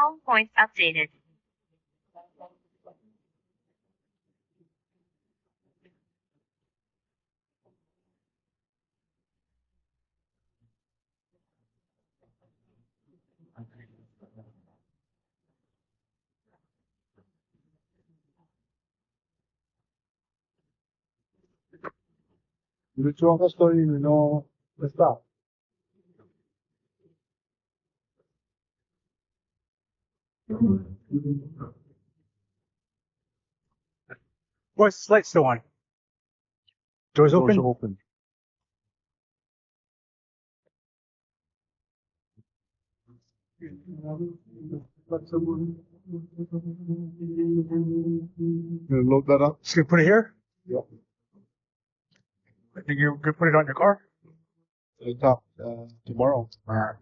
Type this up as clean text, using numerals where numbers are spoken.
Home points updated. Lucio Castellini no sta. What's the light still on? Doors open? Open. You load that up? Just gonna put it here? Yep. I think you're gonna put it on your car? It's up tomorrow. Alright.